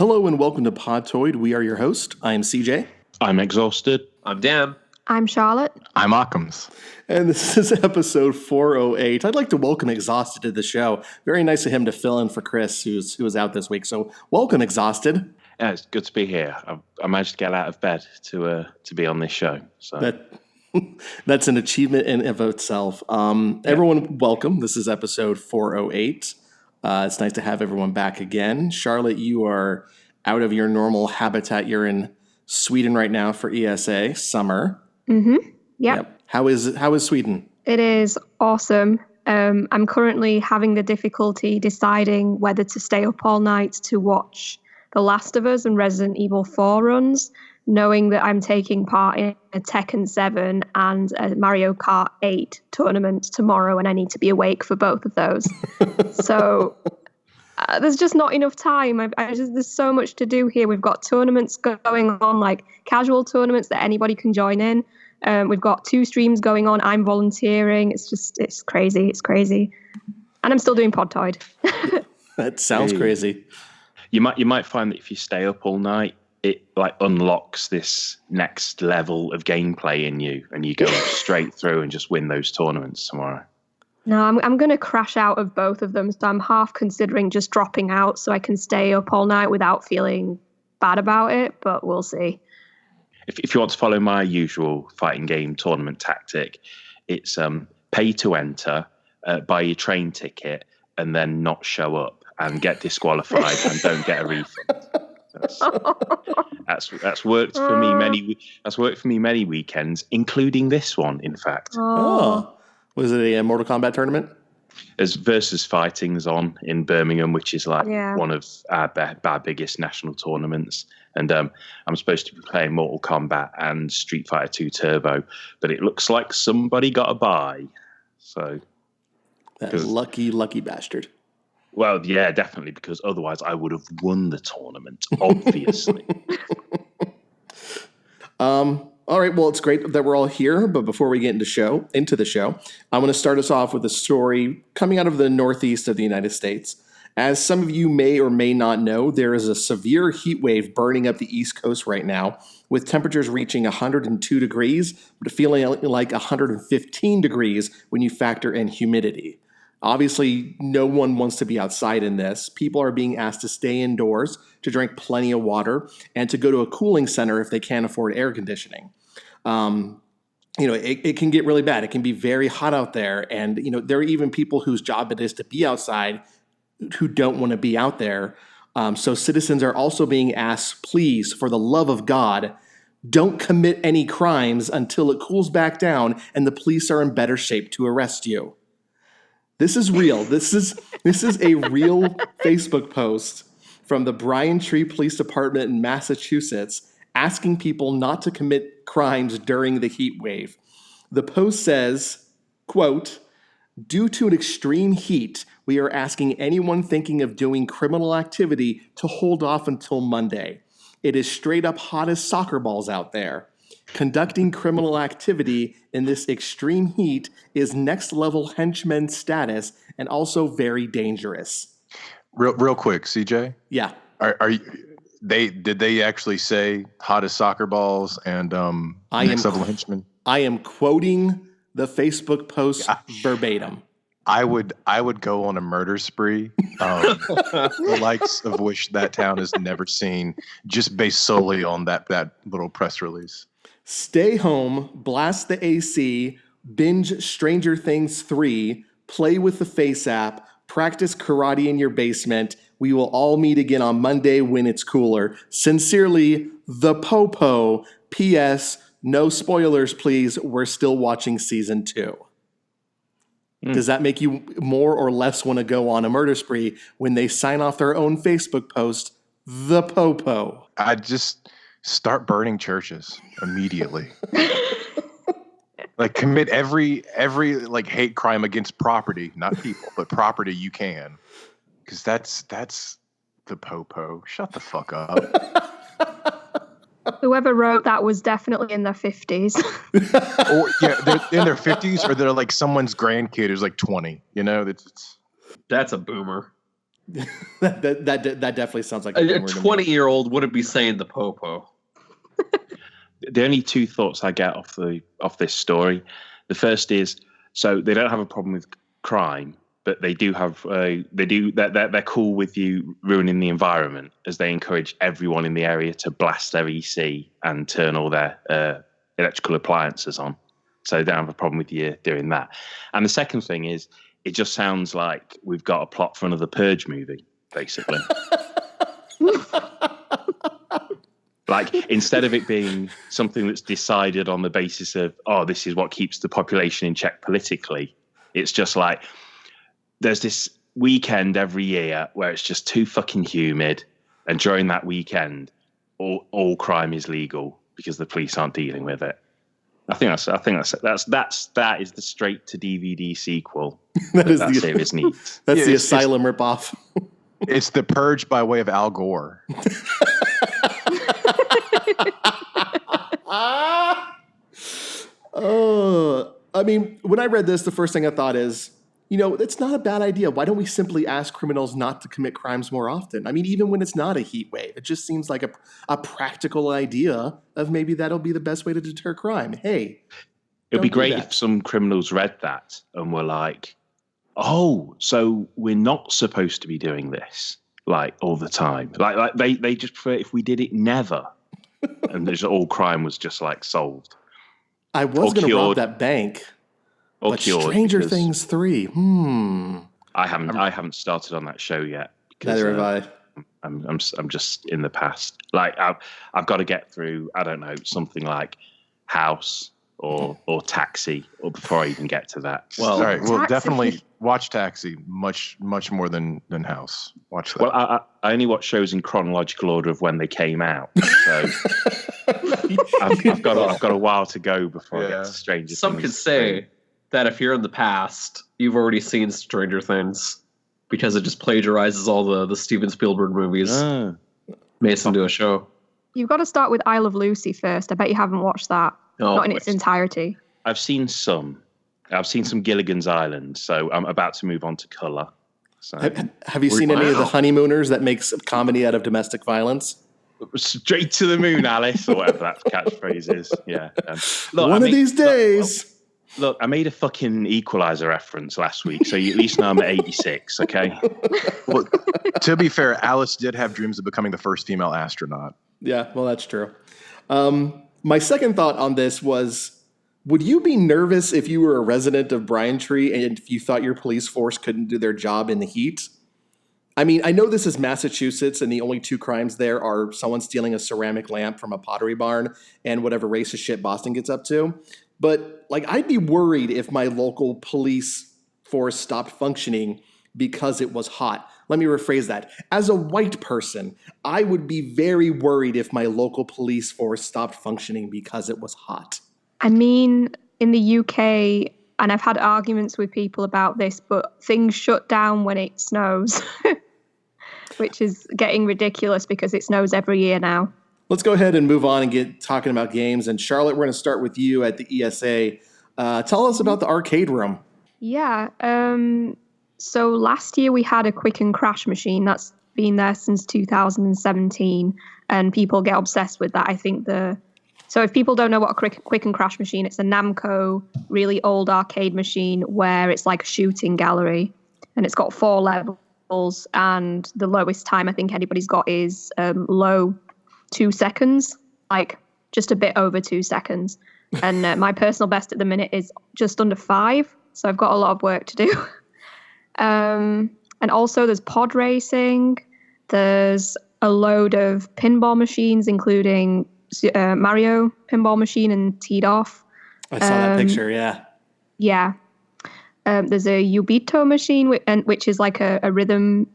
Hello and welcome to Podtoid. We are your host. I am CJ. I'm Exhausted. I'm Dan. I'm Charlotte. I'm Occams. And this is episode 408. I'd like to welcome Exhausted to the show. Very nice of him to fill in for Chris, who was out this week. So welcome, Exhausted. Yeah, it's good to be here. I managed to get out of bed to be on this show. So That's an achievement in of itself. Everyone, welcome. This is episode 408. It's nice to have everyone back again. Charlotte, you are out of your normal habitat. You're in Sweden right now for ESA summer. Mm-hmm. Yep. How is Sweden? It is awesome. I'm currently having the difficulty deciding whether to stay up all night to watch The Last of Us and Resident Evil 4 runs, knowing that I'm taking part in a Tekken 7 and a Mario Kart 8 tournament tomorrow, and I need to be awake for both of those. So there's just not enough time. There's so much to do here. We've got tournaments going on, like casual tournaments that anybody can join in. We've got 2 streams going on. I'm volunteering. It's crazy. It's crazy. And I'm still doing Podtoid. That sounds crazy. You might find that if you stay up all night, it like unlocks this next level of gameplay in you, and you go straight through and just win those tournaments tomorrow. No, I'm going to crash out of both of them. So I'm half considering just dropping out so I can stay up all night without feeling bad about it, but we'll see. If you want to follow my usual fighting game tournament tactic, it's pay to enter, buy your train ticket, and then not show up and get disqualified and don't get a refund. That's worked for me many. That's worked for me many weekends, including this one. In fact, Was it a Mortal Kombat tournament? There's Versus Fighting's on in Birmingham, which is like Yeah. one of our biggest national tournaments. And I'm supposed to be playing Mortal Kombat and Street Fighter 2 Turbo, but it looks like somebody got a buy. So That lucky bastard. well, yeah, definitely, because otherwise I would have won the tournament, obviously. All right, well, it's great that we're all here, but before we get into the show, I'm going to start us off with a story coming out of the northeast of the United States. As some of you may or may not know, there is a severe heat wave burning up the East Coast right now, with temperatures reaching 102 degrees, but feeling like 115 degrees when you factor in humidity. Obviously, no one wants to be outside in this. People are being asked to stay indoors, to drink plenty of water, and to go to a cooling center if they can't afford air conditioning. It can get really bad. It can be very hot out there. And, there are even people whose job it is to be outside who don't want to be out there. So citizens are also being asked, please, for the love of God, don't commit any crimes until it cools back down and the police are in better shape to arrest you. This is real. This is a real Facebook post from the Bryan Tree Police Department in Massachusetts asking people not to commit crimes during the heat wave. The post says, quote, "Due to an extreme heat, we are asking anyone thinking of doing criminal activity to hold off until Monday. It is straight up hot as soccer balls out there. Conducting criminal activity in this extreme heat is next level henchman status and also very dangerous." Real quick, CJ. Yeah. Did they actually say hot as soccer balls and next level henchmen? I am quoting the Facebook post verbatim. I would go on a murder spree, the likes of which that town has never seen, just based solely on that little press release. Stay home, blast the AC, binge Stranger Things 3, play with the Face app, practice karate in your basement. We will all meet again on Monday when it's cooler. Sincerely, the Popo. P.S. No spoilers, please. We're still watching season 2. Does that make you more or less want to go on a murder spree when they sign off their own Facebook post, the Popo? I just start burning churches immediately. Like commit every like hate crime against property, not people, but property you can. Because that's the Popo. Shut the fuck up. Whoever wrote that was definitely in their 50s. Or they're in their 50s, or they're like someone's grandkid who's like 20. It's That's a boomer. that definitely sounds like a A boomer to me. 20-year-old wouldn't be saying the popo. The only two thoughts I get off this story, the first is, so they don't have a problem with crime, but they do have they're cool with you ruining the environment, as they encourage everyone in the area to blast their EC and turn all their electrical appliances on. So they don't have a problem with you doing that. And the second thing is, it just sounds like we've got a plot for another Purge movie, basically. Like, instead of it being something that's decided on the basis of, oh, this is what keeps the population in check politically, it's just like, there's this weekend every year where it's just too fucking humid, and during that weekend, all crime is legal because the police aren't dealing with it. I think that is the straight to DVD sequel that series needs. That's the Asylum ripoff. It's the Purge by way of Al Gore. I mean, when I read this, the first thing I thought is, it's not a bad idea. Why don't we simply ask criminals not to commit crimes more often? I mean, even when it's not a heat wave, it just seems like a practical idea of maybe that'll be the best way to deter crime. Hey, it'd be great if some criminals read that and were like, oh, so we're not supposed to be doing this like all the time. Like they just prefer if we did it never. And there's all crime was just like solved. I was going to rob that bank. But Stranger Things 3. I haven't started on that show yet. Because, neither have I. I'm just in the past. Like I've got to get through, I don't know, something like House or Taxi, or before I even get to that. Well, all right. Well, definitely watch Taxi. Much more than House. Watch that. Well, I only watch shows in chronological order of when they came out. So I've got a while to go before I get to Stranger Things. Some could say that if you're in the past, you've already seen Stranger Things because it just plagiarizes all the Steven Spielberg movies, made it into a show. You've got to start with I Love Lucy first. I bet you haven't watched that. Not in its entirety. I've seen some. I've seen some Gilligan's Island, so I'm about to move on to Colour. So. Have you seen any of the Honeymooners that makes comedy out of domestic violence? Straight to the moon, Alice, or whatever that catchphrase is. Yeah. Look, One of these days. Look, I made a fucking Equalizer reference last week, so you at least know I'm at 86, okay? Well, to be fair, Alice did have dreams of becoming the first female astronaut. Yeah, well, that's true. My second thought on this was, would you be nervous if you were a resident of Braintree and if you thought your police force couldn't do their job in the heat? I mean, I know this is Massachusetts, and the only two crimes there are someone stealing a ceramic lamp from a pottery barn and whatever racist shit Boston gets up to. But, I'd be worried if my local police force stopped functioning because it was hot. Let me rephrase that. As a white person, I would be very worried if my local police force stopped functioning because it was hot. I mean, in the UK, and I've had arguments with people about this, but things shut down when it snows, which is getting ridiculous because it snows every year now. Let's go ahead and move on and get talking about games. And Charlotte, we're going to start with you at the ESA. Tell us about the arcade room. Yeah. So last year we had a quick and crash machine that's been there since 2017, and people get obsessed with that. I think so if people don't know what a quick and crash machine, it's a Namco really old arcade machine where it's like a shooting gallery, and it's got 4 levels, and the lowest time I think anybody's got is low 2 seconds, like just a bit over 2 seconds. And my personal best at the minute is just under 5, so I've got a lot of work to do. And also there's pod racing. There's a load of pinball machines, including Mario pinball machine and Teed Off. I saw that picture, yeah. Yeah. There's a Yubito machine, which is like a rhythm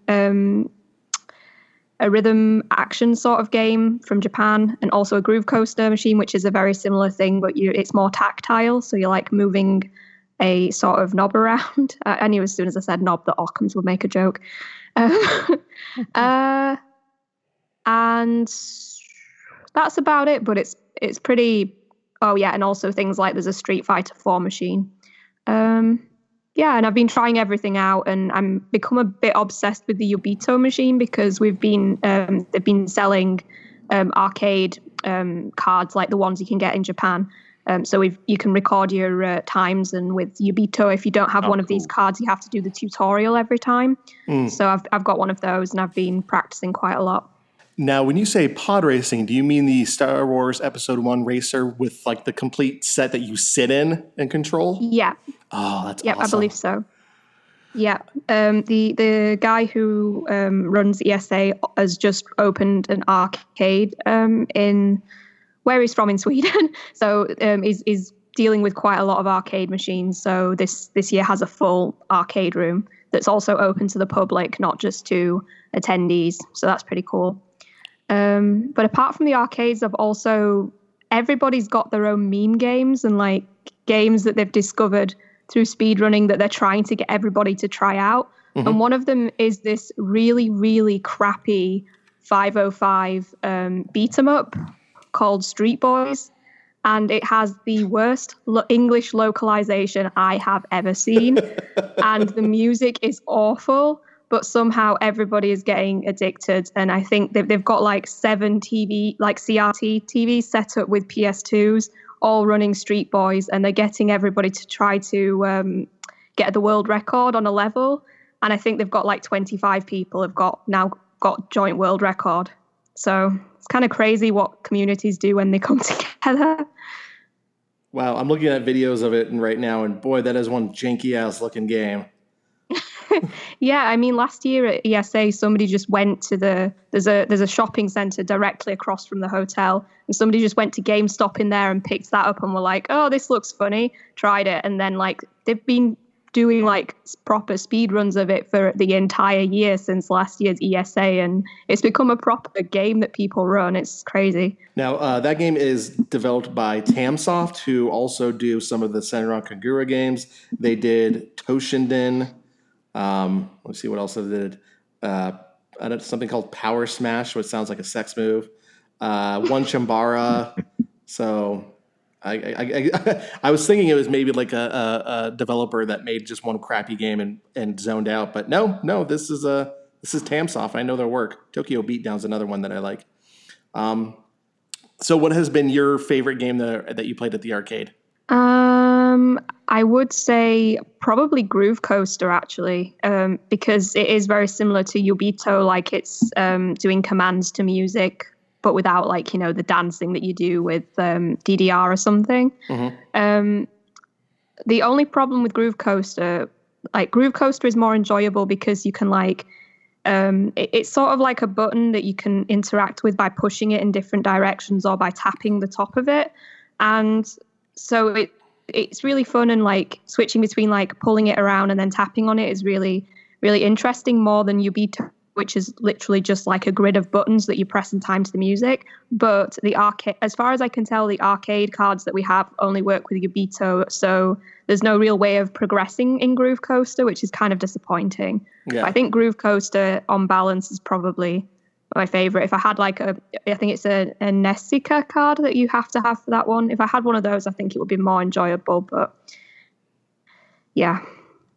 action sort of game from Japan, and also a Groove Coaster machine, which is a very similar thing, but it's more tactile, so you're like moving a sort of knob around. I knew as soon as I said knob that Occams would make a joke. And that's about it, but it's pretty... Oh, yeah, and also things like there's a Street Fighter 4 machine. Yeah, and I've been trying everything out, and I'm become a bit obsessed with the Yubito machine because they've been selling arcade cards like the ones you can get in Japan. So you can record your times, and with Yubito, if you don't have one of these cards, you have to do the tutorial every time. So I've got one of those, and I've been practicing quite a lot. Now, when you say pod racing, do you mean the Star Wars Episode 1 racer with like the complete set that you sit in and control? Yeah. Oh, that's Yep, awesome. I believe so. Yeah. The guy who runs ESA has just opened an arcade in where he's from in Sweden. So is dealing with quite a lot of arcade machines. So this year has a full arcade room that's also open to the public, not just to attendees. So that's pretty cool. But apart from the arcades, everybody's got their own meme games and like games that they've discovered through speedrunning that they're trying to get everybody to try out. Mm-hmm. And one of them is this really, really crappy 505 beat 'em up called Street Boys. And it has the worst English localization I have ever seen. And the music is awful, but somehow everybody is getting addicted. And I think they've got like 7 TV, like CRT TVs set up with PS2s, all running Street Boys, and they're getting everybody to try to get the world record on a level. And I think they've got like 25 people have now got joint world record. So it's kind of crazy what communities do when they come together. Wow, I'm looking at videos of it right now, and boy, that is one janky ass looking game. Yeah, I mean, last year at ESA, somebody just went to there's a shopping center directly across from the hotel, and somebody just went to GameStop in there and picked that up and were like, "Oh, this looks funny," tried it, and then like they've been doing like proper speed runs of it for the entire year since last year's ESA, and it's become a proper game that people run. It's crazy. Now, that game is developed by Tamsoft, who also do some of the Senran Kagura games. They did Toshinden. Let's see what else they did. Something called Power Smash, which sounds like a sex move. One Chambara. So I was thinking it was maybe like a developer that made just one crappy game and zoned out. But no, this is Tamsoft. I know their work. Tokyo Beatdown's another one that I like. So what has been your favorite game that you played at the arcade? I would say probably Groove Coaster, actually, because it is very similar to Yubito. Like it's doing commands to music, but without like, the dancing that you do with DDR or something. Mm-hmm. The only problem with Groove Coaster is more enjoyable because you can like, it's sort of like a button that you can interact with by pushing it in different directions or by tapping the top of it. And so it's really fun, and like switching between like pulling it around and then tapping on it is really, really interesting, more than Yubito, which is literally just like a grid of buttons that you press in time to the music. But the arcade, as far as I can tell, the arcade cards that we have only work with Yubito, so there's no real way of progressing in Groove Coaster, which is kind of disappointing. Yeah. I think Groove Coaster on balance is probably my favorite. If I had like I think it's a Nessica card that you have to have for that one. If I had one of those, I think it would be more enjoyable. But yeah.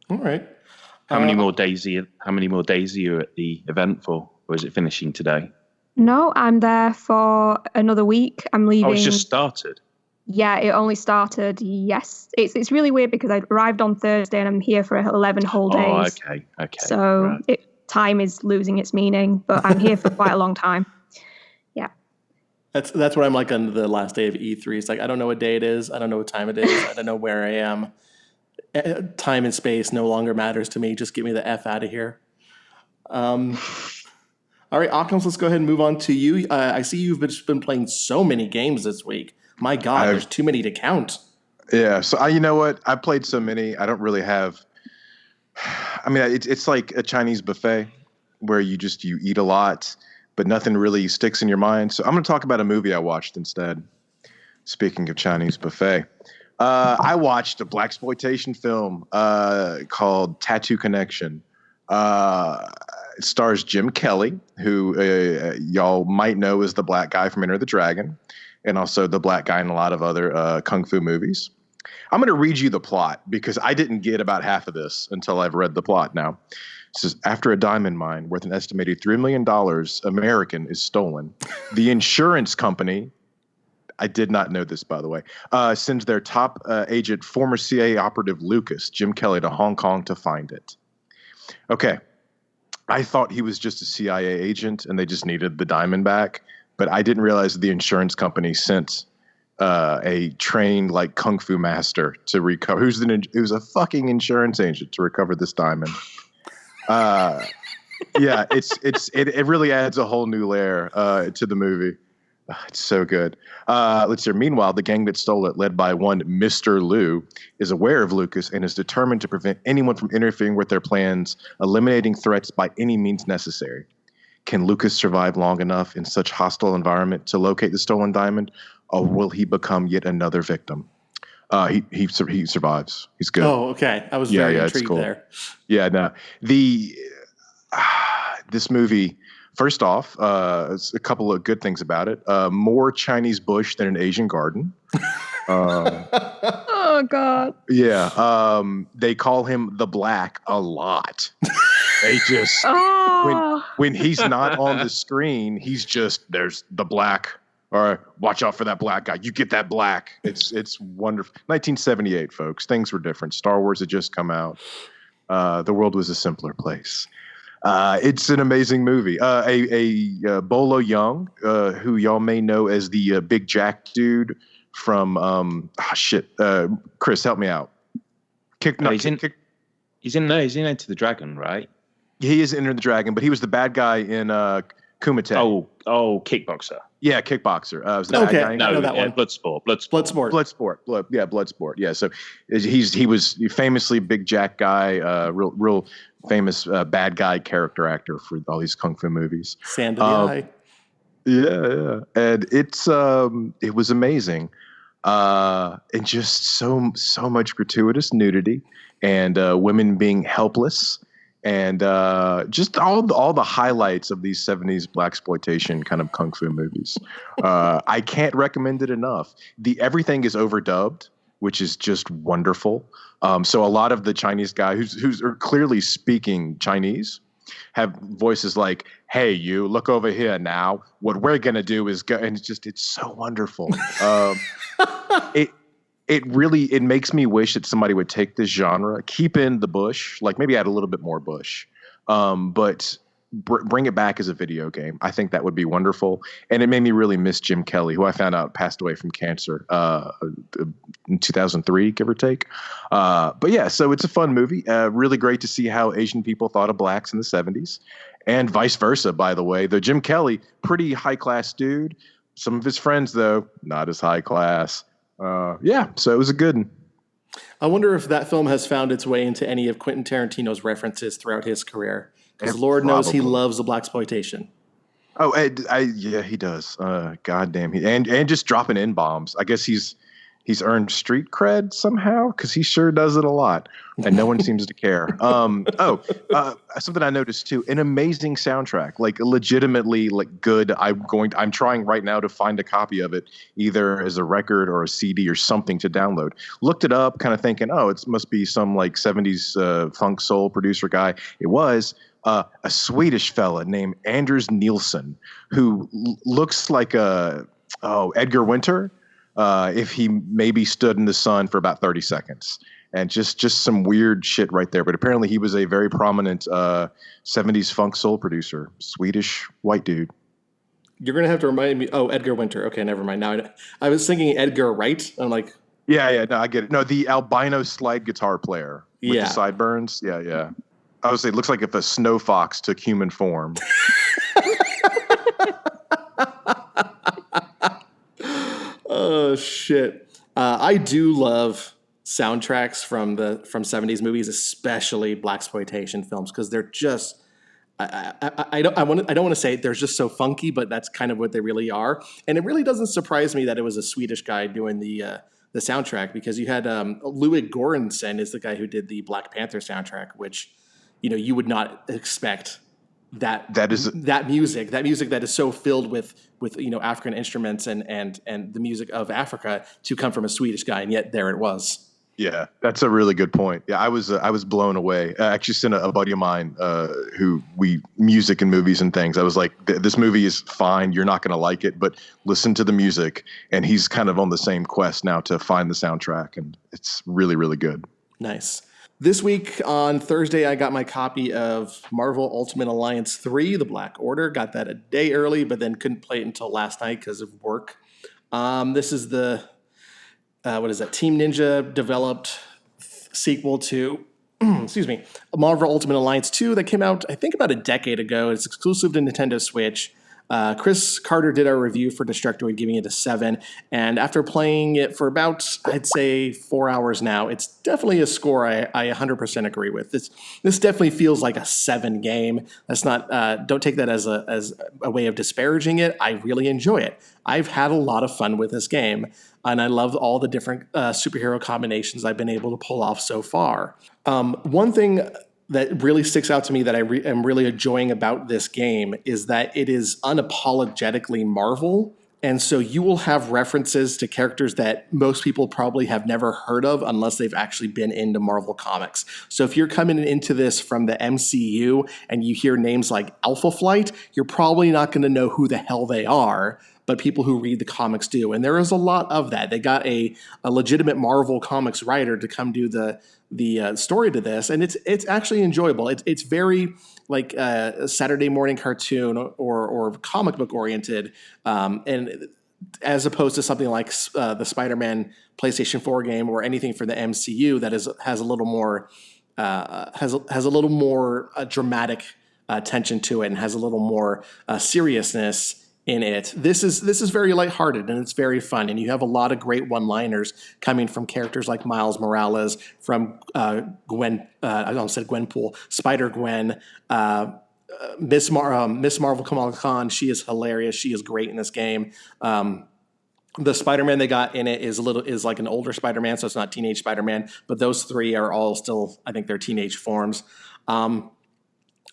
All right. How many more days are you at the event for, or is it finishing today? No, I'm there for another week. I'm leaving. Oh, it's just started. Yeah, it only started. Yes, it's really weird because I arrived on Thursday and I'm here for 11 whole days. Oh, okay. So right. Time is losing its meaning, but I'm here for quite a long time. Yeah. That's what I'm like on the last day of E3. It's like I don't know what day it is. I don't know what time it is. I don't know where I am. Time and space no longer matters to me. Just get me the F out of here. All right, Occams, let's go ahead and move on to you. I see you've been playing so many games this week. My God, there's too many to count. Yeah, so you know what? I played so many. I don't really have. I mean, it's like a Chinese buffet where you eat a lot, but nothing really sticks in your mind. So I'm going to talk about a movie I watched instead. Speaking of Chinese buffet, I watched a blaxploitation film called Tattoo Connection. It stars Jim Kelly, who y'all might know is the black guy from Enter the Dragon, and also the black guy in a lot of other kung fu movies. I'm going to read you the plot because I didn't get about half of this until I've read the plot now. It says, after a diamond mine worth an estimated $3 million American is stolen, the insurance company, I did not know this, by the way, sends their top agent, former CIA operative Lucas, Jim Kelly, to Hong Kong to find it. Okay. I thought he was just a CIA agent and they just needed the diamond back, but I didn't realize the insurance company sent a trained like kung fu master to recover. Who's a fucking insurance agent to recover this diamond. Yeah, it really adds a whole new layer to the movie. It's so good. Let's see. Meanwhile, the gang that stole it, led by one Mr. Liu, is aware of Lucas and is determined to prevent anyone from interfering with their plans, eliminating threats by any means necessary. Can Lucas survive long enough in such hostile environment to locate the stolen diamond, or will he become yet another victim? He survives. He's good. Oh, okay. I was very intrigued cool. there. Yeah, no. This movie, first off, a couple of good things about it. More Chinese bush than an Asian garden. Oh God. Yeah. They call him the Black a lot. They just when he's not on the screen, he's just there's the Black. Or watch out for that black guy. You get that black. It's wonderful. 1978, folks. Things were different. Star Wars had just come out. The world was a simpler place. It's an amazing movie. Bolo Young, who y'all may know as the Big Jack dude from Chris, help me out. He's in Enter the Dragon, right? He is Enter the Dragon, but he was the bad guy in Kumite. Oh, Kickboxer. Yeah, Kickboxer. Okay, I know that one. Bloodsport. Bloodsport. Yeah, so he was famously Big Jack guy, real famous bad guy character actor for all these kung fu movies. Sand in the eye. Yeah, and it was amazing, and just so much gratuitous nudity and women being helpless. And just all the highlights of these 70s blaxploitation kind of kung fu movies. I can't recommend it enough. Everything is overdubbed, which is just wonderful. So a lot of the Chinese guy who's are clearly speaking Chinese have voices like, "Hey, you look over here now. What we're gonna do is go," and it's so wonderful. It makes me wish that somebody would take this genre, keep in the bush, like maybe add a little bit more bush, but bring it back as a video game. I think that would be wonderful. And it made me really miss Jim Kelly, who I found out passed away from cancer in 2003, give or take. But yeah, so it's a fun movie. Really great to see how Asian people thought of blacks in the 70s and vice versa, by the way. Though Jim Kelly, pretty high-class dude. Some of his friends, though, not as high class. So it was a good one. I wonder if that film has found its way into any of Quentin Tarantino's references throughout his career. Because Lord knows he loves the blaxploitation. Oh, yeah, he does. Goddamn, and just dropping in bombs. I guess he's earned street cred somehow because he sure does it a lot, and no one seems to care. Something I noticed too: an amazing soundtrack, like legitimately like good. I'm trying right now to find a copy of it, either as a record or a CD or something to download. Looked it up, kind of thinking, oh, it must be some like 70s funk soul producer guy. It was. A Swedish fella named Anders Nilsson, who looks like Edgar Winter, if he maybe stood in the sun for about 30 seconds. And just some weird shit right there. But apparently he was a very prominent 70s funk soul producer, Swedish white dude. You're going to have to remind me. Oh, Edgar Winter. Okay, never mind. Now I was thinking Edgar Wright. I'm like. Yeah, no, I get it. No, the albino slide guitar player with the sideburns. Yeah. I would say it looks like if a snow fox took human form. Oh shit! I do love soundtracks from 70s movies, especially blaxploitation films, because they're just. I don't want to say they're just so funky, but that's kind of what they really are. And it really doesn't surprise me that it was a Swedish guy doing the soundtrack, because you had Ludwig Göransson is the guy who did the Black Panther soundtrack, which. You would not expect that music that is so filled with African instruments and the music of Africa to come from a Swedish guy, and yet there it was. Yeah, that's a really good point. Yeah, I was blown away. I actually sent a buddy of mine who music and movies and things. I was like, this movie is fine. You're not going to like it, but listen to the music. And he's kind of on the same quest now to find the soundtrack, and it's really, really good. Nice. This week on Thursday, I got my copy of Marvel Ultimate Alliance 3, The Black Order. Got that a day early, but then couldn't play it until last night because of work. This is the Team Ninja developed sequel to, Marvel Ultimate Alliance 2 that came out, I think, about a decade ago. It's exclusive to Nintendo Switch. Chris Carter did our review for Destructoid, giving it a 7. And after playing it for about, I'd say, 4 hours now, it's definitely a score I 100% agree with. This definitely feels like a 7 game. That's not. Don't take that as a way of disparaging it. I really enjoy it. I've had a lot of fun with this game, and I love all the different superhero combinations I've been able to pull off so far. One thing that really sticks out to me that I am really enjoying about this game is that it is unapologetically Marvel. And so you will have references to characters that most people probably have never heard of unless they've actually been into Marvel Comics. So if you're coming into this from the MCU and you hear names like Alpha Flight, you're probably not going to know who the hell they are, but people who read the comics do. And there is a lot of that. They got a legitimate Marvel Comics writer to come do the story to this, and it's actually enjoyable. It's very like a Saturday morning cartoon or comic book oriented, and as opposed to something like the Spider-Man PlayStation 4 game or anything for the MCU that has a little more dramatic tension to it and has a little more seriousness in it. This is very lighthearted and it's very fun, and you have a lot of great one-liners coming from characters like Miles Morales, from Gwenpool, Spider-Gwen, Miss Marvel Kamala Khan. She is hilarious. She is great in this game. The Spider-Man they got in it is like an older Spider-Man, so it's not teenage Spider-Man, but those three are all still, I think, they're teenage forms. A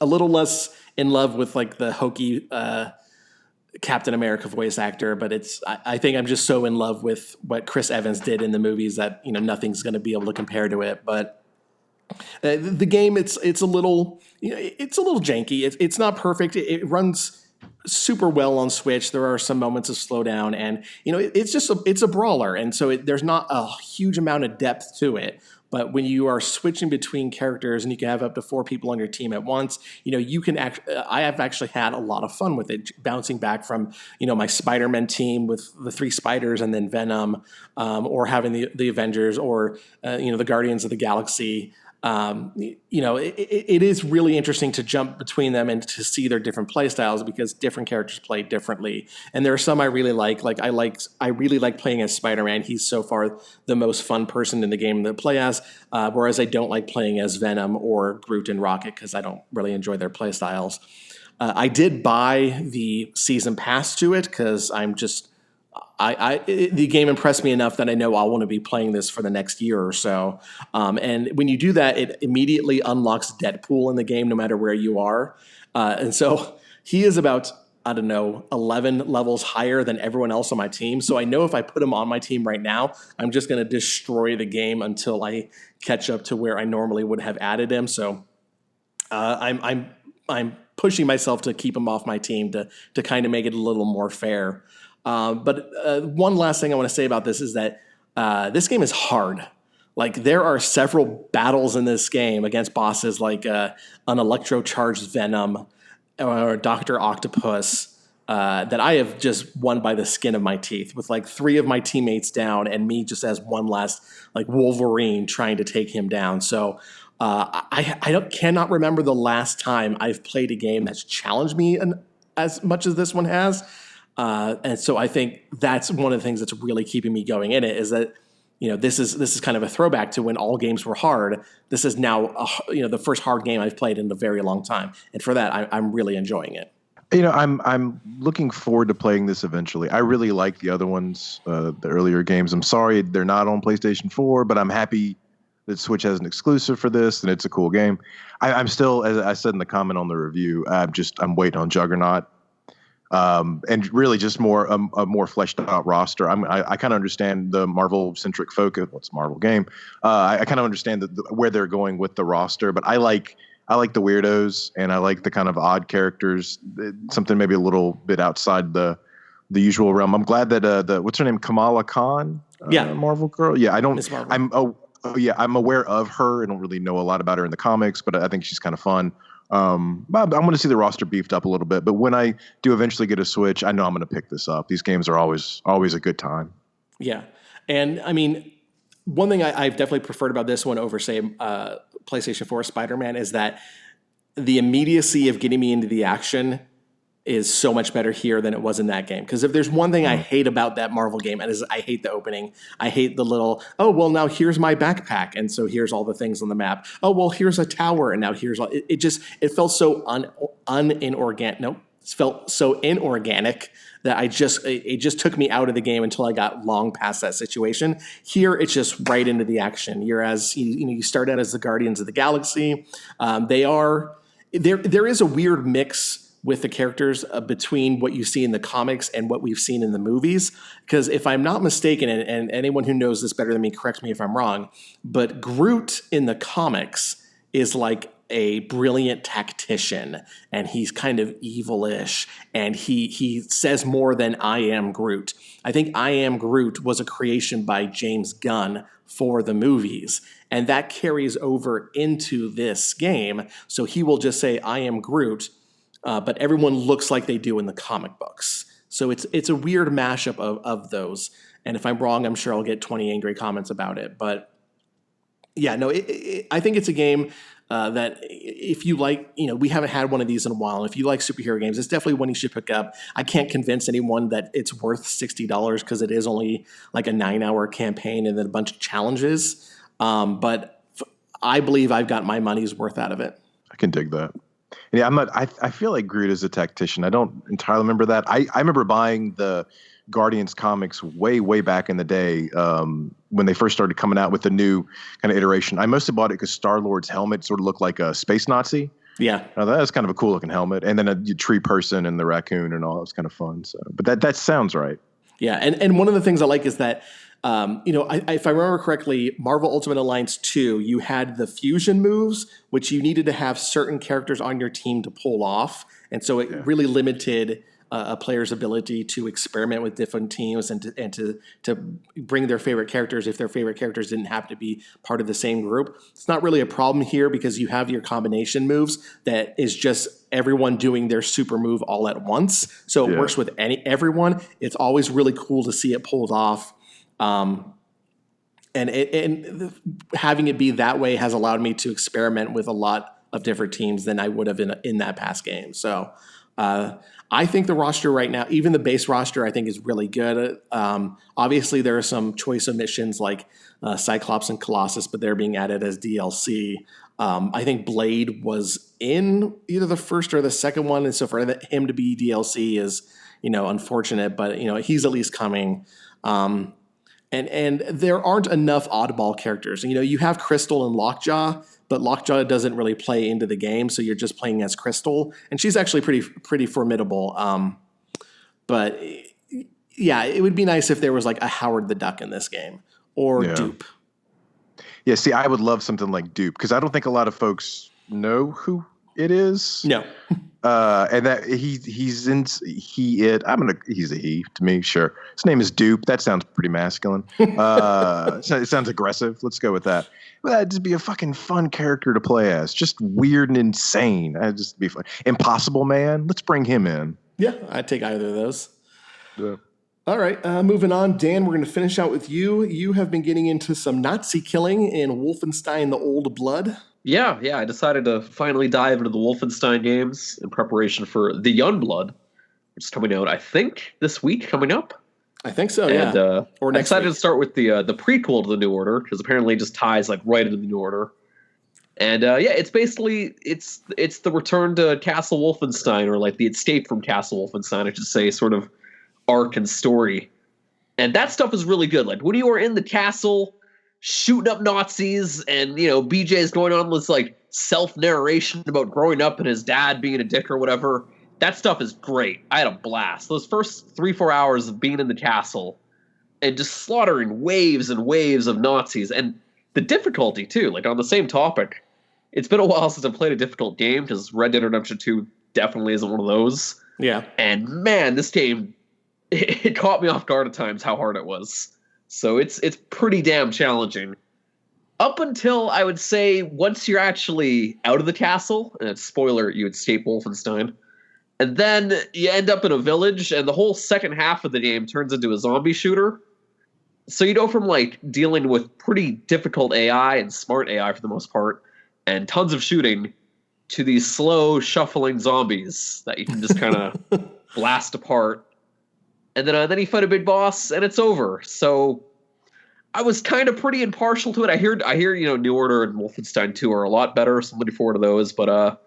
little less in love with like the hokey Captain America voice actor, but I think I'm just so in love with what Chris Evans did in the movies that nothing's going to be able to compare to it. But the game, it's a little janky. It's not perfect. It runs super well on Switch. There are some moments of slowdown, and it's a brawler, and so there's not a huge amount of depth to it. But when you are switching between characters and you can have up to 4 people on your team at once, you can I have actually had a lot of fun with it, bouncing back from, my Spider-Man team with the 3 spiders and then Venom, or having the Avengers or, the Guardians of the Galaxy. It is really interesting to jump between them and to see their different play styles because different characters play differently. And there are some I really like. I really like playing as Spider-Man. He's so far the most fun person in the game to play as, whereas I don't like playing as Venom or Groot and Rocket because I don't really enjoy their play styles. I did buy the season pass to it because the game impressed me enough that I know I'll want to be playing this for the next year or so. And when you do that, it immediately unlocks Deadpool in the game, no matter where you are. And so he is about, 11 levels higher than everyone else on my team. So I know if I put him on my team right now, I'm just going to destroy the game until I catch up to where I normally would have added him. So I'm pushing myself to keep him off my team to kind of make it a little more fair. But one last thing I want to say about this is that this game is hard. Like, there are several battles in this game against bosses like an electro-charged Venom or Dr. Octopus that I have just won by the skin of my teeth, with like 3 of my teammates down and me just as one last like Wolverine trying to take him down. So I cannot remember the last time I've played a game that's challenged me as much as this one has. And so I think that's one of the things that's really keeping me going in it, is that, this is kind of a throwback to when all games were hard. This is now, the first hard game I've played in a very long time. And for that, I'm really enjoying it. I'm looking forward to playing this eventually. I really like the other ones, the earlier games. I'm sorry they're not on PlayStation 4, but I'm happy that Switch has an exclusive for this, and it's a cool game. I'm still, as I said in the comment on the review, I'm waiting on Juggernaut. And really just a more fleshed out roster. I kind of understand the Marvel centric focus. What's Marvel game? I kind of understand where they're going with the roster, but I like the weirdos and I like the kind of odd characters. Something maybe a little bit outside the usual realm. I'm glad that what's her name, Kamala Khan, Marvel girl. Yeah, I don't. Miss Marvel. I'm aware of her. I don't really know a lot about her in the comics, but I think she's kind of fun. I'm going to see the roster beefed up a little bit, but when I do eventually get a Switch, I know I'm going to pick this up. These games are always a good time. Yeah. And I mean, one thing I've definitely preferred about this one over, say, PlayStation 4 Spider-Man is that the immediacy of getting me into the action is so much better here than it was in that game. Because if there's one thing I hate about that Marvel game, and is I hate the opening. I hate the little, oh, well, now here's my backpack. And so here's all the things on the map. Oh, well, here's a tower. And now here's all. It felt so inorganic. No, it felt so inorganic that it just took me out of the game until I got long past that situation. Here, it's just right into the action. You start out as the Guardians of the Galaxy. There is a weird mix with the characters between what you see in the comics and what we've seen in the movies. Because if I'm not mistaken, and anyone who knows this better than me, correct me if I'm wrong, but Groot in the comics is like a brilliant tactician, and he's kind of evil-ish, and he says more than I am Groot. I think I am Groot was a creation by James Gunn for the movies, and that carries over into this game. So he will just say, I am Groot, but everyone looks like they do in the comic books. So it's a weird mashup of those. And if I'm wrong, I'm sure I'll get 20 angry comments about it. But yeah, no, I think it's a game that if you like, we haven't had one of these in a while. And if you like superhero games, it's definitely one you should pick up. I can't convince anyone that it's worth $60 because it is only like a 9-hour campaign and then a bunch of challenges. But I believe I've got my money's worth out of it. I can dig that. Yeah, I feel like Groot is a tactician. I don't entirely remember that. I remember buying the Guardians comics way back in the day when they first started coming out with the new kind of iteration. I mostly bought it because Star-Lord's helmet sort of looked like a space Nazi. Yeah. That was kind of a cool looking helmet. And then a tree person and the raccoon and all. That was kind of fun. So, but that sounds right. Yeah. And one of the things I like is that, if I remember correctly, Marvel Ultimate Alliance 2, you had the fusion moves, which you needed to have certain characters on your team to pull off. And so it really limited a player's ability to experiment with different teams and to bring their favorite characters if their favorite characters didn't have to be part of the same group. It's not really a problem here because you have your combination moves that is just everyone doing their super move all at once. So it works with everyone. It's always really cool to see it pulled off. And having it be that way has allowed me to experiment with a lot of different teams than I would have in that past game. So I think the roster right now, even the base roster, I think is really good. Obviously, there are some choice omissions like Cyclops and Colossus, but they're being added as DLC. I think Blade was in either the first or the second one, and so for him to be DLC is unfortunate, but he's at least coming. And there aren't enough oddball characters. You have Crystal and Lockjaw, but Lockjaw doesn't really play into the game, so you're just playing as Crystal, and she's actually pretty formidable. But yeah, it would be nice if there was like a Howard the Duck in this game or Dupe. Yeah, see, I would love something like Dupe because I don't think a lot of folks know who it is. No. And that he's a he to me, sure. His name is Dupe. That sounds pretty masculine. It sounds aggressive. Let's go with that. But that'd just be a fucking fun character to play as. Just weird and insane. That'd just be fun. Impossible Man. Let's bring him in. Yeah, I'd take either of those. Yeah. All right, moving on. Dan, we're going to finish out with you. You have been getting into some Nazi killing in Wolfenstein: The Old Blood. Yeah, I decided to finally dive into the Wolfenstein games in preparation for The Youngblood, which is coming out, I think, this week coming up. I think so, yeah. And, or next I decided week. to start with the prequel to the New Order, because apparently it just ties like right into the New Order. And it's basically it's the return to Castle Wolfenstein, or like the escape from Castle Wolfenstein, I should say, sort of arc and story. And that stuff is really good. Like when you are in the castle, shooting up Nazis, and you know, BJ's going on this like self-narration about growing up and his dad being a dick or whatever. That stuff is great. I had a blast. Those first 3-4 hours of being in the castle and just slaughtering waves and waves of Nazis, and the difficulty too. Like on the same topic, it's been a while since I played a difficult game because Red Dead Redemption 2 definitely isn't one of those. Yeah. And man, this game, it caught me off guard at times how hard it was. So it's pretty damn challenging. Up until, I would say, once you're actually out of the castle, and spoiler, you escape Wolfenstein, and then you end up in a village, and the whole second half of the game turns into a zombie shooter. So you go from like dealing with pretty difficult AI and smart AI for the most part, and tons of shooting, to these slow, shuffling zombies that you can just kind of blast apart. And then you fight a big boss, and it's over. So I was kind of pretty impartial to it. I hear, you know, New Order and Wolfenstein 2 are a lot better, so I'm looking forward to those. But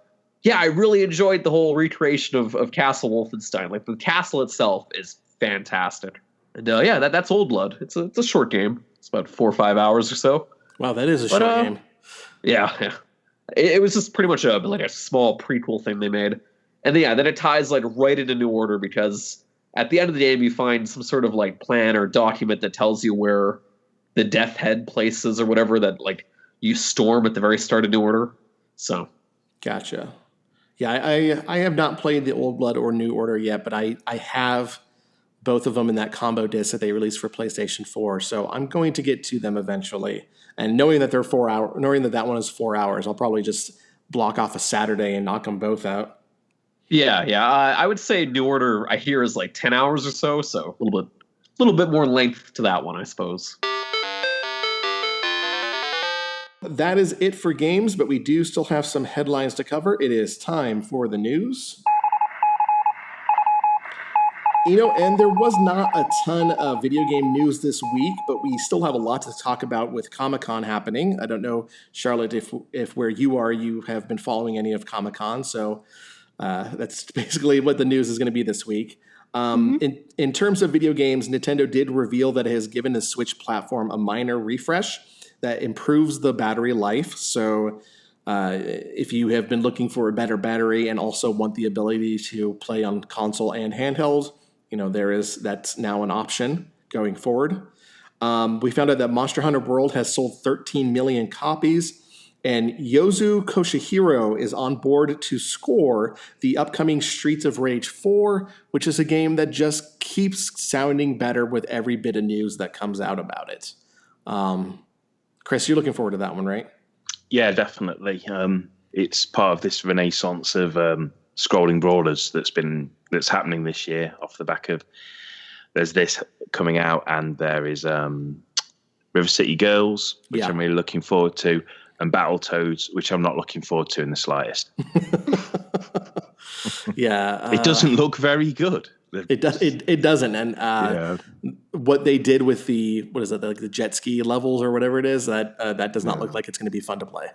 yeah, I really enjoyed the whole recreation of Castle Wolfenstein. Like, the castle itself is fantastic. And yeah, that's Old Blood. It's a short game. It's about 4 or 5 hours or so. Wow, that is a short game. Yeah. It was just pretty much like a small prequel thing they made. And then it ties like right into New Order, because at the end of the game you find some sort of like plan or document that tells you where the Death Head places or whatever that like you storm at the very start of New Order. So Gotcha. Yeah, I have not played the Old Blood or New Order yet, but I have both of them in that combo disc that they released for PlayStation 4. So I'm going to get to them eventually. And knowing that they're 4 hours, knowing that one is 4 hours, I'll probably just block off a Saturday and knock them both out. Yeah. I would say New Order, I hear, is like 10 hours or so. So a little bit more length to that one, I suppose. That is it for games, but we do still have some headlines to cover. It is time for the news. You know, and there was not a ton of video game news this week, but we still have a lot to talk about with Comic-Con happening. I don't know, Charlotte, if where you are, you have been following any of Comic-Con, so that's basically what the news is going to be this week. In terms of video games, Nintendo did reveal that it has given the Switch platform a minor refresh that improves the battery life. So if you have been looking for a better battery and also want the ability to play on console and handheld, you know, that's now an option going forward. We found out that Monster Hunter World has sold 13 million copies, and Yozu Koshihiro is on board to score the upcoming Streets of Rage 4, which is a game that just keeps sounding better with every bit of news that comes out about it. Chris, you're looking forward to that one, right? Yeah, definitely. It's part of this renaissance of scrolling brawlers that's happening this year off the back of there's this coming out, and there is River City Girls, which I'm really looking forward to, and Battletoads, which I'm not looking forward to in the slightest. It doesn't look very good. It doesn't, and what they did with the jet ski levels or whatever it is, that does not look like it's going to be fun to play.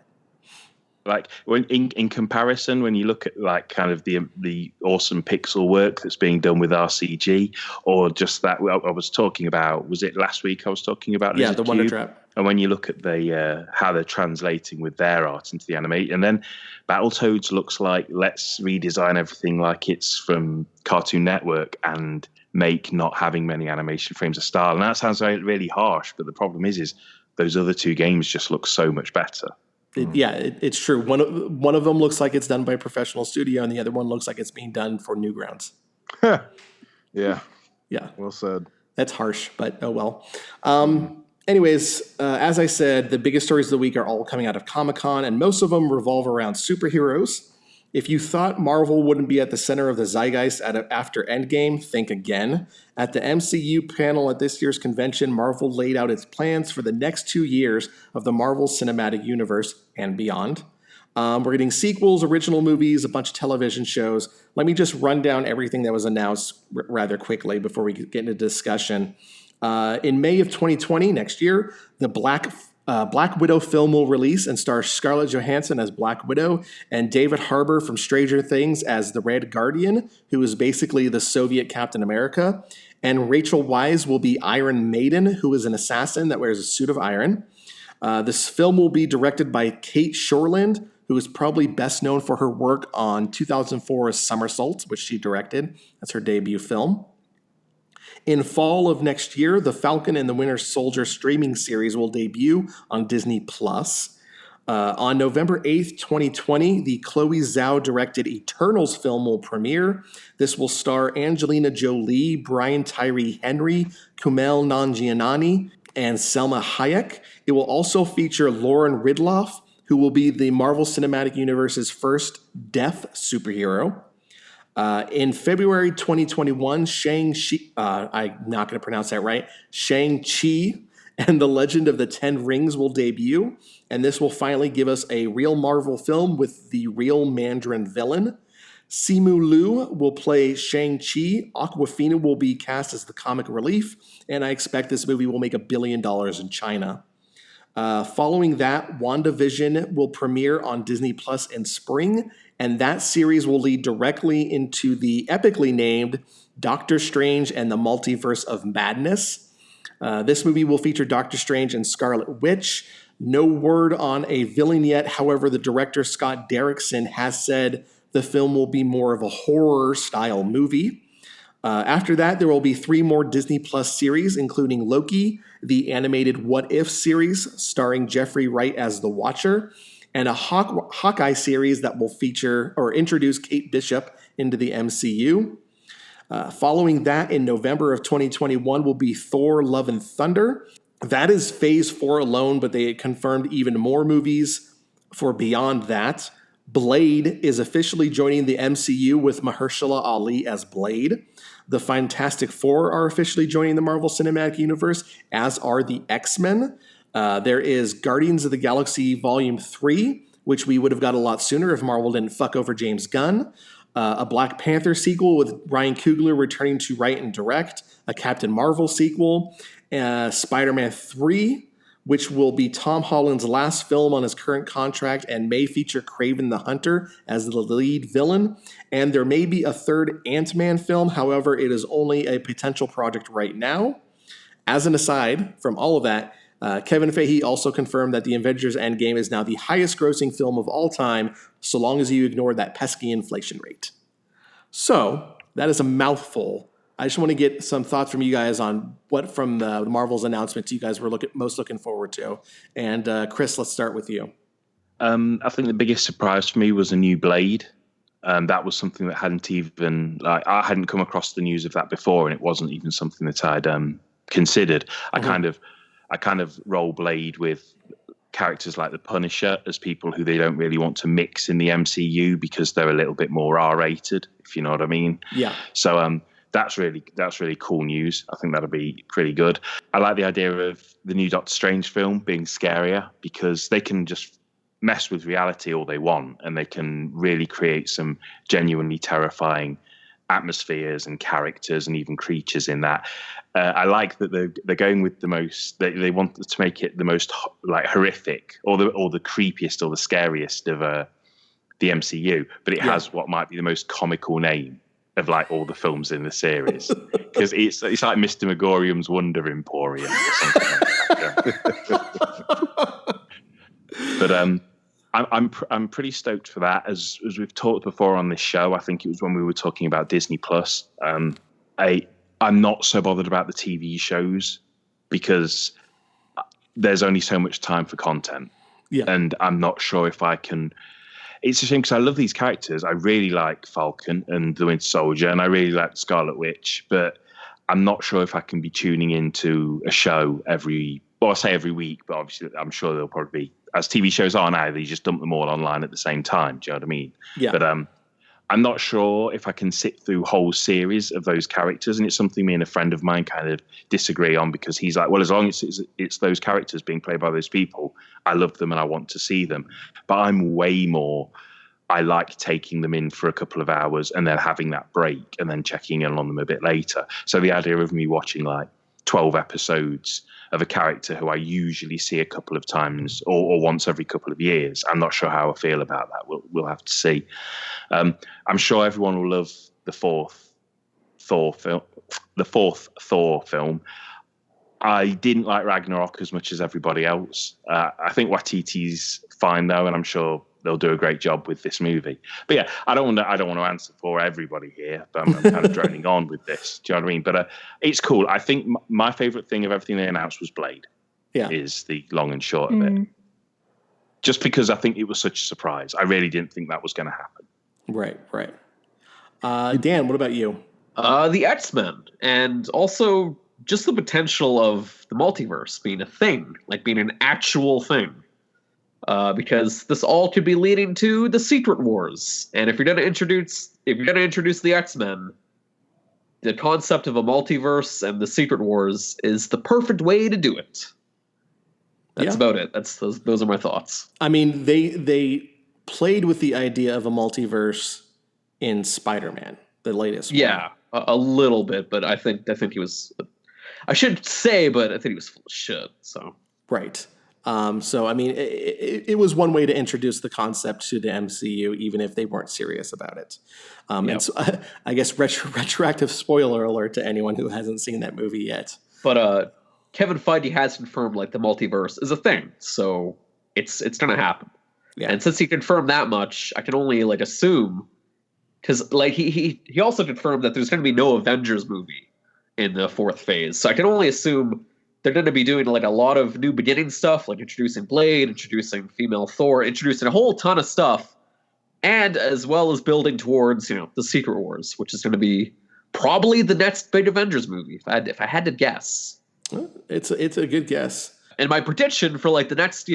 Like when in comparison, when you look at like kind of the awesome pixel work that's being done with RCG, or just that I was talking about, was it last week I was talking about? Yeah, the Wonder Trap. And when you look at the how they're translating with their art into the animation, and then Battletoads looks like let's redesign everything like it's from Cartoon Network and make not having many animation frames a style. And that sounds really harsh, but the problem is those other two games just look so much better. It's true. One of them looks like it's done by a professional studio, and the other one looks like it's being done for Newgrounds. Yeah. Well said. That's harsh, but oh well. Anyways, as I said, the biggest stories of the week are all coming out of Comic-Con, and most of them revolve around superheroes. If you thought Marvel wouldn't be at the center of the zeitgeist after Endgame, think again. At the MCU panel at this year's convention, Marvel laid out its plans for the next 2 years of the Marvel Cinematic Universe and beyond. We're getting sequels, original movies, a bunch of television shows. Let me just run down everything that was announced rather quickly before we get into discussion. In May of 2020, next year, the Black Widow film will release and star Scarlett Johansson as Black Widow and David Harbour from Stranger Things as the Red Guardian, who is basically the Soviet Captain America. And Rachel Weisz will be Iron Maiden, who is an assassin that wears a suit of iron. This film will be directed by Kate Shortland, who is probably best known for her work on 2004's Somersault, which she directed. That's her debut film. In fall of next year, the Falcon and the Winter Soldier streaming series will debut on Disney+. On November 8th, 2020, the Chloe Zhao-directed Eternals film will premiere. This will star Angelina Jolie, Brian Tyree Henry, Kumail Nanjiani, and Selma Hayek. It will also feature Lauren Ridloff, who will be the Marvel Cinematic Universe's first deaf superhero. In February 2021, Shang-Chi, I'm not going to pronounce that right, Shang-Chi and the Legend of the Ten Rings will debut, and this will finally give us a real Marvel film with the real Mandarin villain. Simu Liu will play Shang-Chi, Awkwafina will be cast as the comic relief, and I expect this movie will make $1 billion in China. Following that, WandaVision will premiere on Disney Plus in spring, and that series will lead directly into the epically named Doctor Strange and the Multiverse of Madness. This movie will feature Doctor Strange and Scarlet Witch. No word on a villain yet. However, the director Scott Derrickson has said the film will be more of a horror-style movie. After that, there will be 3 more Disney Plus series, including Loki, the animated What If series starring Jeffrey Wright as the Watcher, and a Hawkeye series that will feature or introduce Kate Bishop into the MCU. Following that, in November of 2021, will be Thor: Love and Thunder. That is Phase 4 alone, but they confirmed even more movies for beyond that. Blade is officially joining the MCU with Mahershala Ali as Blade. The Fantastic Four are officially joining the Marvel Cinematic Universe, as are the X-Men. There is Guardians of the Galaxy Volume 3, which we would have got a lot sooner if Marvel didn't fuck over James Gunn. A Black Panther sequel with Ryan Coogler returning to write and direct. A Captain Marvel sequel. Spider-Man 3, which will be Tom Holland's last film on his current contract and may feature Kraven the Hunter as the lead villain. And there may be a third Ant-Man film. However, it is only a potential project right now. As an aside from all of that, Kevin Feige also confirmed that the Avengers Endgame is now the highest grossing film of all time, so long as you ignore that pesky inflation rate. So, that is a mouthful. I just want to get some thoughts from you guys on what from the Marvel's announcements you guys were most looking forward to. And Chris, let's start with you. I think the biggest surprise for me was a new Blade. That was something that I hadn't come across the news of that before, and it wasn't even something that I'd considered. Mm-hmm. I kind of roll Blade with characters like the Punisher as people who they don't really want to mix in the MCU because they're a little bit more R-rated, if you know what I mean. Yeah. So that's really cool news. I think that'll be pretty good. I like the idea of the new Doctor Strange film being scarier because they can just mess with reality all they want, and they can really create some genuinely terrifying atmospheres and characters and even creatures in that. I like that they're going with the most. They want to make it the most like horrific or the creepiest or the scariest of the MCU, but it has what might be the most comical name of like all the films in the series because it's like Mr. Megorium's Wonder Emporium or something like that. But I'm pretty stoked for that. As we've talked before on this show, I think it was when we were talking about Disney Plus. I'm not so bothered about the TV shows because there's only so much time for content. Yeah. And I'm not sure if I can. It's a shame because I love these characters. I really like Falcon and the Winter Soldier, and I really like Scarlet Witch, but I'm not sure if I can be tuning into a show I say every week, but obviously I'm sure there'll probably be, as TV shows are now, they just dump them all online at the same time. Do you know what I mean? Yeah. But I'm not sure if I can sit through whole series of those characters, and it's something me and a friend of mine kind of disagree on because he's like, well, as long as it's those characters being played by those people, I love them and I want to see them. But I'm way more, I like taking them in for a couple of hours and then having that break and then checking in on them a bit later. So the idea of me watching like 12 episodes of a character who I usually see a couple of times or once every couple of years, I'm not sure how I feel about that. We'll have to see. I'm sure everyone will love the fourth Thor film. I didn't like Ragnarok as much as everybody else. I think Waititi's fine though, and I'm sure they'll do a great job with this movie. But yeah, I don't want to answer for everybody here. But I'm kind of droning on with this. Do you know what I mean? But it's cool. I think my favorite thing of everything they announced was Blade. Yeah, is the long and short of it. Just because I think it was such a surprise. I really didn't think that was going to happen. Right. Dan, what about you? The X-Men, and also just the potential of the multiverse being a thing, like being an actual thing. Because this all could be leading to the Secret Wars. And if you're going to introduce the X-Men, the concept of a multiverse and the Secret Wars is the perfect way to do it. That's about it. Those are my thoughts. I mean, they played with the idea of a multiverse in Spider-Man, the latest one. Yeah, a little bit, but I think he was. I should say, but I think he was full of shit. So right. So I mean, it was one way to introduce the concept to the MCU, even if they weren't serious about it. And so I guess retroactive spoiler alert to anyone who hasn't seen that movie yet. But Kevin Feige has confirmed like the multiverse is a thing, so it's gonna happen. Yeah. And since he confirmed that much, I can only like assume, because like he also confirmed that there's gonna be no Avengers movie in the fourth phase, so I can only assume they're going to be doing like a lot of new beginning stuff, like introducing Blade, introducing female Thor, introducing a whole ton of stuff, and as well as building towards the Secret Wars, which is going to be probably the next big Avengers movie. If I had to guess. It's a good guess. And my prediction for like the next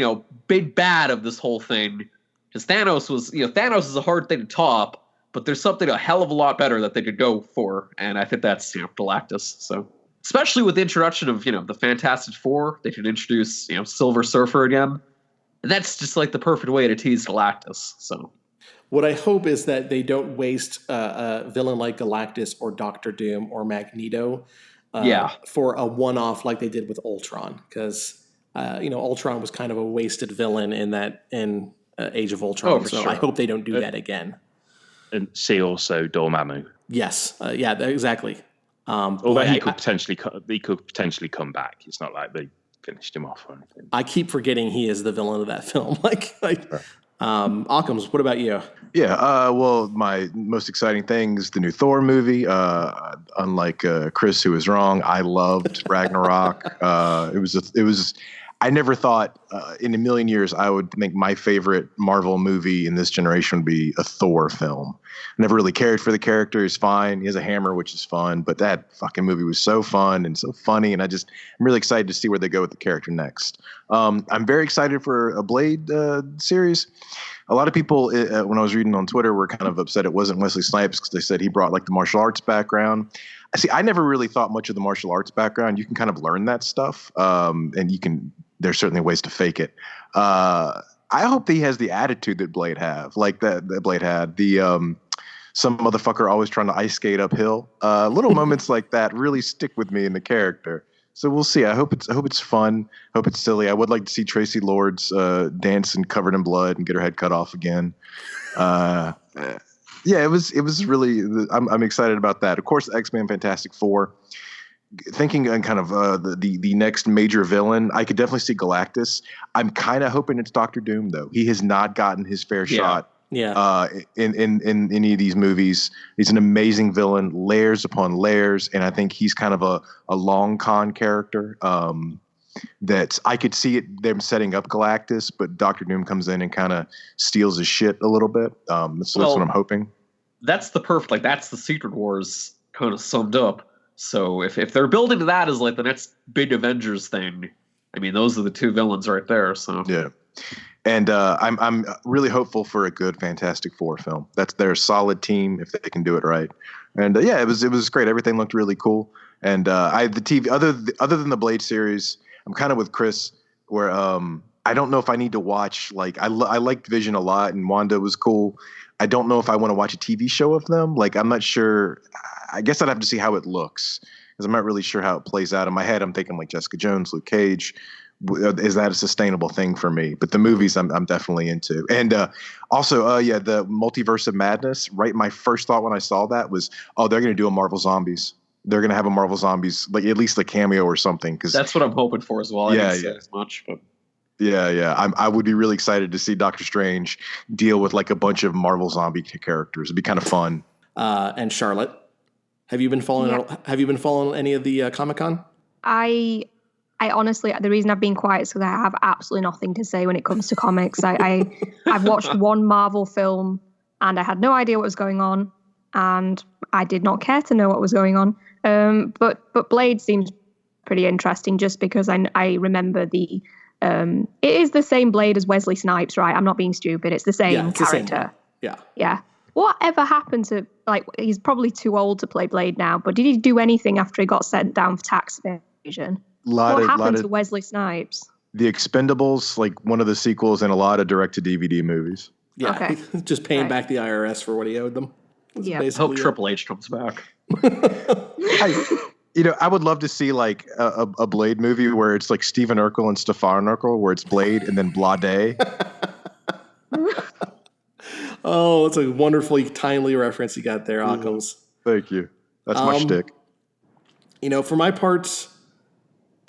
big bad of this whole thing, because Thanos is a hard thing to top, but there's something a hell of a lot better that they could go for, and I think that's Galactus. So especially with the introduction of the Fantastic Four, they could introduce Silver Surfer again, and that's just like the perfect way to tease Galactus. So what I hope is that they don't waste a villain like Galactus or Doctor Doom or Magneto for a one-off like they did with Ultron, because Ultron was kind of a wasted villain in Age of Ultron. So sure. I hope they don't do that again. And see also Dormammu. Yes, exactly. Although he could potentially come back. It's not like they finished him off or anything. I keep forgetting he is the villain of that film. Occams, what about you? Yeah, well, my most exciting thing is the new Thor movie. Unlike Chris, who was wrong, I loved Ragnarok. It was. I never thought in a million years I would think my favorite Marvel movie in this generation would be a Thor film. I never really cared for the character. He's fine. He has a hammer, which is fun. But that fucking movie was so fun and so funny. And I'm really excited to see where they go with the character next. I'm very excited for a Blade series. A lot of people, when I was reading on Twitter, were kind of upset it wasn't Wesley Snipes because they said he brought like the martial arts background. See, I never really thought much of the martial arts background. You can kind of learn that stuff, and there's certainly ways to fake it. I hope he has the attitude that Blade have, like that Blade had. Some motherfucker always trying to ice skate uphill. Little moments like that really stick with me in the character. So we'll see. I hope it's fun. I hope it's silly. I would like to see Tracy Lords dance and covered in blood and get her head cut off again. Yeah, it was really. I'm excited about that. Of course, X-Men, Fantastic Four. Thinking on kind of the next major villain, I could definitely see Galactus. I'm kind of hoping it's Doctor Doom, though. He has not gotten his fair shot. Yeah. In any of these movies, he's an amazing villain, layers upon layers, and I think he's kind of a long con character. That I could see them setting up Galactus, but Doctor Doom comes in and kind of steals his shit a little bit. That's what I'm hoping. That's that's the Secret Wars kind of summed up. So if they're building to that as like the next big Avengers thing, I mean, those are the two villains right there. So yeah, and I'm really hopeful for a good Fantastic Four film. They're a solid team if they can do it right. And it was great. Everything looked really cool. And the TV other than the Blade series, I'm kind of with Chris where I don't know if I need to watch I liked Vision a lot and Wanda was cool. I don't know if I want to watch a TV show of them. I'm not sure. I guess I'd have to see how it looks because I'm not really sure how it plays out. In my head, I'm thinking like Jessica Jones, Luke Cage. Is that a sustainable thing for me? But the movies I'm definitely into. And also, the Multiverse of Madness, right? My first thought when I saw that was, oh, they're going to do a Marvel Zombies. they're gonna have a Marvel Zombies, like at least a cameo or something. Because That's what I'm hoping for as well. I didn't say as much, but yeah. I would be really excited to see Doctor Strange deal with like a bunch of Marvel zombie characters. It'd be kind of fun. And Charlotte, have you been following? Yeah. Have you been following any of the Comic-Con? I honestly, the reason I've been quiet is because I have absolutely nothing to say when it comes to comics. I've watched one Marvel film and I had no idea what was going on, and I did not care to know what was going on. But Blade seems pretty interesting just because I remember it is the same Blade as Wesley Snipes, right? I'm not being stupid. It's the same character. Yeah. Whatever happened to, like, he's probably too old to play Blade now, but did he do anything after he got sent down for tax evasion? What happened to Wesley Snipes? The Expendables, like one of the sequels, and a lot of direct-to-DVD movies. Yeah, okay. Just paying back the IRS for what he owed them. Yeah. hope Triple H comes back. I would love to see like a Blade movie where it's like Stephen Urkel and Stefan Urkel, where it's Blade and then Blade. Oh, it's a wonderfully timely reference you got there, Occams. Thank you. That's my shtick. For my part,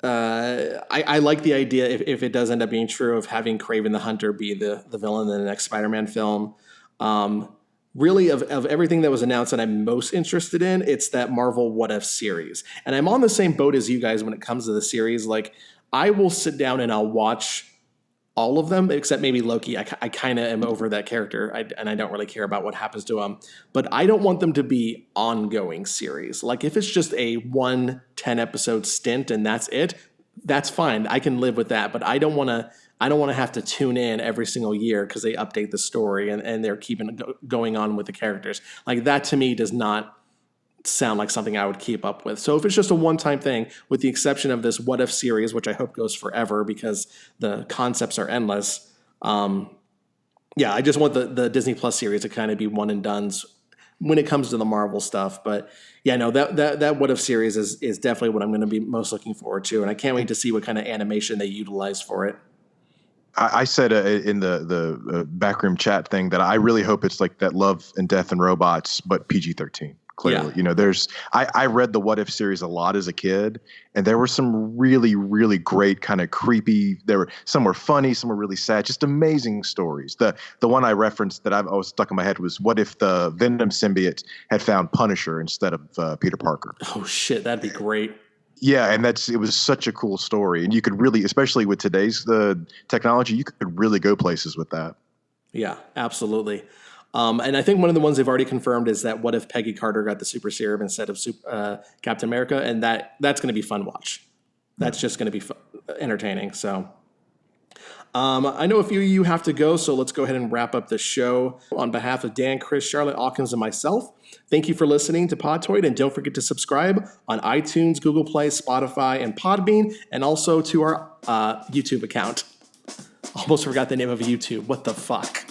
I like the idea, if it does end up being true, of having Kraven the Hunter be the villain in the next Spider-Man film. Really, of everything that was announced that I'm most interested in, it's that Marvel What If series. And I'm on the same boat as you guys when it comes to the series. Like, I will sit down and I'll watch all of them, except maybe Loki. I kind of am over that character, and I don't really care about what happens to him. But I don't want them to be ongoing series. Like, if it's just a 1 10-episode stint and that's it, that's fine. I can live with that. But I don't want to have to tune in every single year because they update the story and they're keeping going on with the characters. Like, that to me does not sound like something I would keep up with. So if it's just a one-time thing, with the exception of this What If series, which I hope goes forever because the concepts are endless. I just want the Disney Plus series to kind of be one and dones when it comes to the Marvel stuff. But yeah, no, that What If series is definitely what I'm going to be most looking forward to. And I can't wait to see what kind of animation they utilize for it. I said in the backroom chat thing that I really hope it's like that Love and Death and Robots, but PG-13. Clearly, I read the What If series a lot as a kid, and there were some really, really great kind of creepy. Some were funny, some were really sad, just amazing stories. The one I referenced that I've always stuck in my head was, what if the Venom symbiote had found Punisher instead of Peter Parker? Oh shit, that'd be great. Yeah, and it was such a cool story, and you could really, especially with today's technology, you could really go places with that. Yeah, absolutely. And I think one of the ones they've already confirmed is that what if Peggy Carter got the super serum instead of Captain America, and that's going to be fun watch. That's just going to be entertaining. So I know a few of you have to go, so let's go ahead and wrap up the show. On behalf of Dan, Chris, Charlotte, Hawkins, and myself, thank you for listening to Podtoid, and don't forget to subscribe on iTunes, Google Play, Spotify, and Podbean, and also to our YouTube account. Almost forgot the name of YouTube. What the fuck?